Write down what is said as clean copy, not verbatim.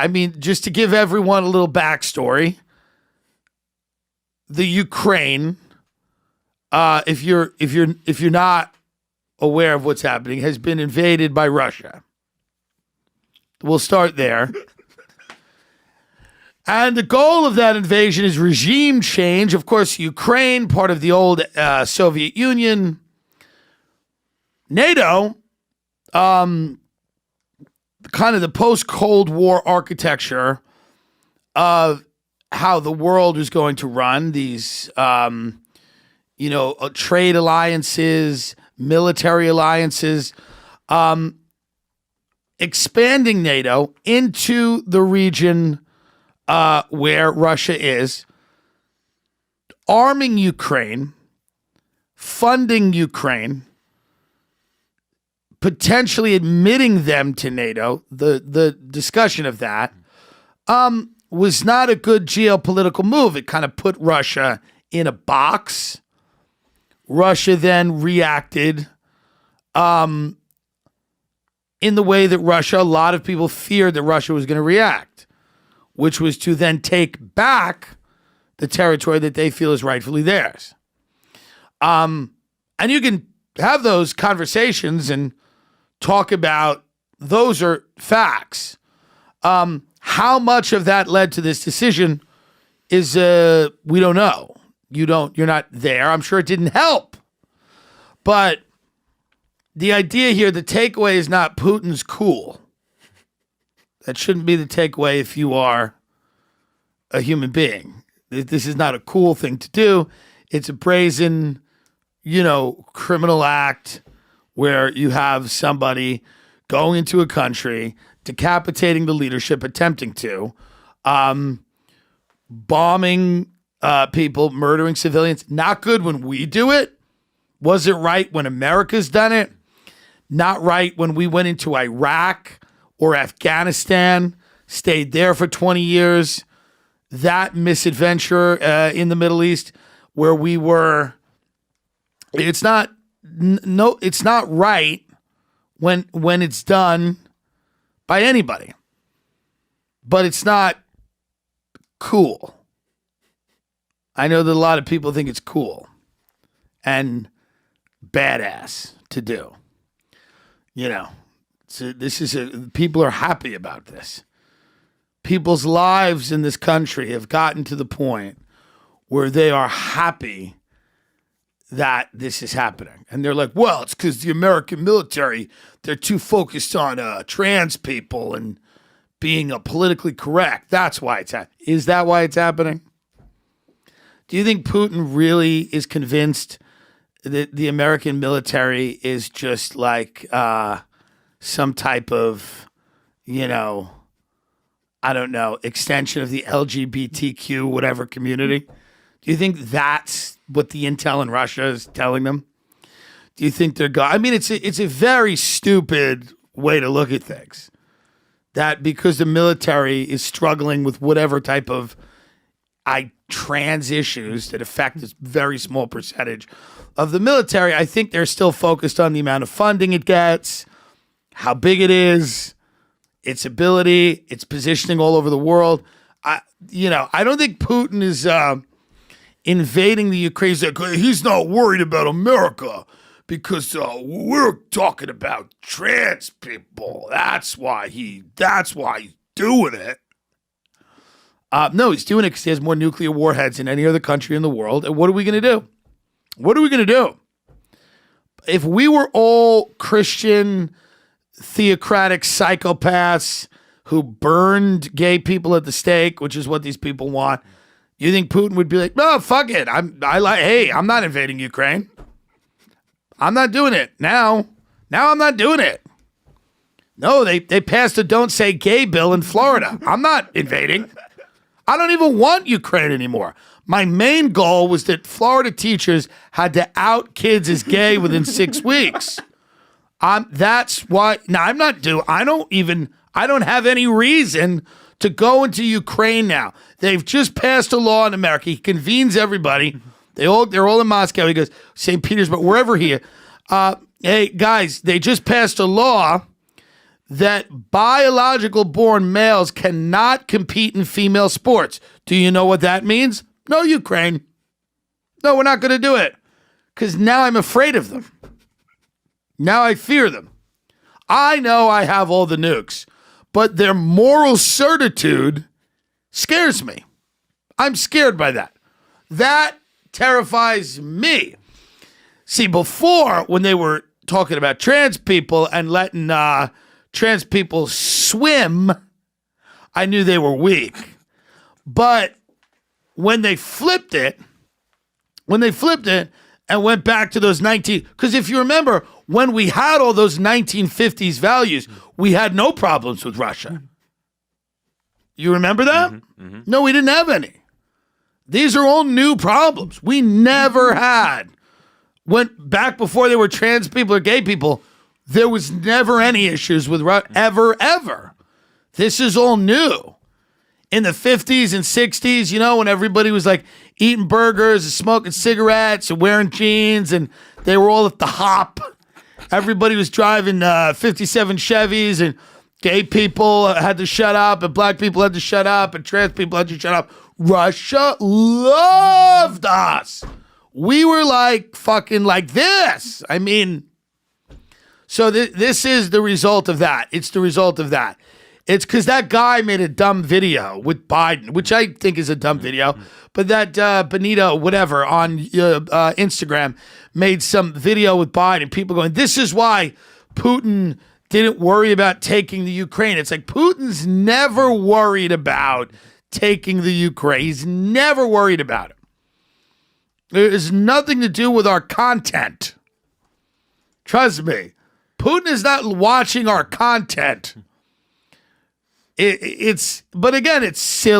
I mean, just to give everyone a little backstory, the Ukraine, if you're not aware of what's happening, has been invaded by Russia. We'll start there. And the goal of that invasion is regime change. Of course, Ukraine, part of the old Soviet Union. NATO, kind of the post-Cold War architecture of how the world is going to run, these, trade alliances, military alliances, expanding NATO into the region where Russia is, arming Ukraine, funding Ukraine, potentially admitting them to NATO. The discussion of that was not a good geopolitical move. It kind of put Russia in a box. Russia then reacted in the way that a lot of people feared that Russia was going to react, which was to then take back the territory that they feel is rightfully theirs. And you can have those conversations and talk about those are facts. How much of that led to this decision is we don't know. You're not there. I'm sure it didn't help. But the idea here, the takeaway is not Putin's cool. That shouldn't be the takeaway if you are a human being. This is not a cool thing to do. It's a brazen, criminal act where you have somebody going into a country, decapitating the leadership, attempting to, bombing people, murdering civilians. Not good when we do it. Was it right when America's done it? Not right when we went into Iraq or Afghanistan, stayed there for 20 years. That misadventure in the Middle East where we were, it's not right when it's done by anybody. But it's not cool. I know that a lot of people think it's cool and badass to do. So people are happy about this. People's lives in this country have gotten to the point where they are happy that this is happening. And they're like, well, it's because the American military, they're too focused on trans people and being politically correct. That's why it's happening. Is that why it's happening? Do you think Putin really is convinced that the American military is just like some type of, I don't know, extension of the LGBTQ whatever community? Do you think that's what the intel in Russia is telling them? Do you think they're I mean, it's a very stupid way to look at things. That because the military is struggling with whatever type of trans issues that affect this very small percentage of the military, I think they're still focused on the amount of funding it gets, how big it is, its ability, its positioning all over the world. I don't think Putin is invading the Ukraine. He's not worried about America because we're talking about trans people. That's why he's doing it. No, he's doing it because he has more nuclear warheads than any other country in the world. And what are we going to do? What are we going to do? If we were all Christian, theocratic psychopaths who burned gay people at the stake, which is what these people want, you think Putin would be like, no, fuck it. I'm not invading Ukraine. I'm not doing it now. Now I'm not doing it. No, they passed a don't say gay bill in Florida. I'm not invading. I don't even want Ukraine anymore. My main goal was that Florida teachers had to out kids as gay within 6 weeks. That's why. Now I'm not doing. I don't have any reason to go into Ukraine now. They've just passed a law in America. He convenes everybody. They're all in Moscow. He goes, St. Petersburg, wherever he is. Hey guys, they just passed a law that biological born males cannot compete in female sports. Do you know what that means? No, Ukraine. No, we're not going to do it. Because now I'm afraid of them. Now I fear them. I know I have all the nukes, but their moral certitude scares me. I'm scared by that. That terrifies me. See, before, when they were talking about trans people and letting trans people swim, I knew they were weak. But when they flipped it and went back to those because if you remember, when we had all those 1950s values, we had no problems with Russia. You remember that? No, we didn't have any. These are all new problems. We never had. Went back before there were trans people or gay people, there was never any issues with Russia, ever. This is all new. In the 50s and 60s, when everybody was like eating burgers and smoking cigarettes and wearing jeans and they were all at the hop. Everybody was driving 57 Chevys and gay people had to shut up and black people had to shut up and trans people had to shut up. Russia loved us. We were like fucking like this. I mean, so this is the result of that. It's the result of that. It's because that guy made a dumb video with Biden, which I think is a dumb video, but that Benito, whatever, on Instagram made some video with Biden. People going, this is why Putin didn't worry about taking the Ukraine. It's like Putin's never worried about taking the Ukraine. He's never worried about it. It has nothing to do with our content. Trust me. Putin is not watching our content. But again, it's silly.